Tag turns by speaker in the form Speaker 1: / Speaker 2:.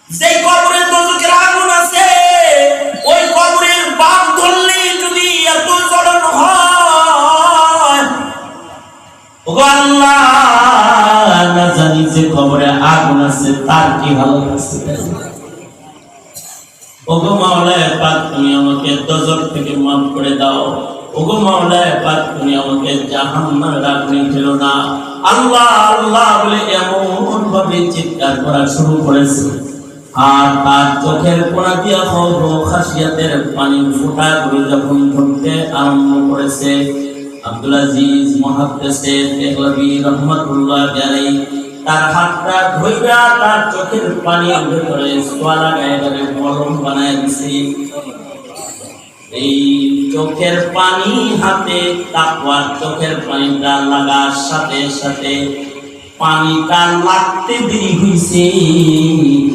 Speaker 1: যেই কবরের দোজখের আগুন আছে, ওই কবরের বাপ ধরলেই যদি এত জ্বলন হয়, ওগো আল্লাহ, না জানি যে কবরে আগুন আছে তার কি ভালো লাগছে। ওগো মাওলায়ে পাক, তুমি আমাকে দোজখ থেকে মাফ করে দাও। ওগো মাওলায়ে পাক, তুমি আমাকে জাহান্নামের আগুনে ফেলো না। আল্লাহ আল্লাহ বলে এমন ভাবে চিৎকার করা শুরু করেছে, আর তার চোখের কোণা দিয়া খাসিয়াতের পানির ফোঁটাগুলো যখন ঝরতে আরম্ভ করেছে, আব্দুল আজিজ মুহাদ্দিসে দেহলভী রাহমাতুল্লাহ আলাইহি তার হাতটা ধইরা তার চোখের পানির ভিতরে সোয়া লাগায় ধরে মলম বানায় দিছে। এই চোখের পানি হাতে তাকওয়ার চোখের পানিটা লাগার সাথে সাথে পানিটা লাগতে দেরি হইছে।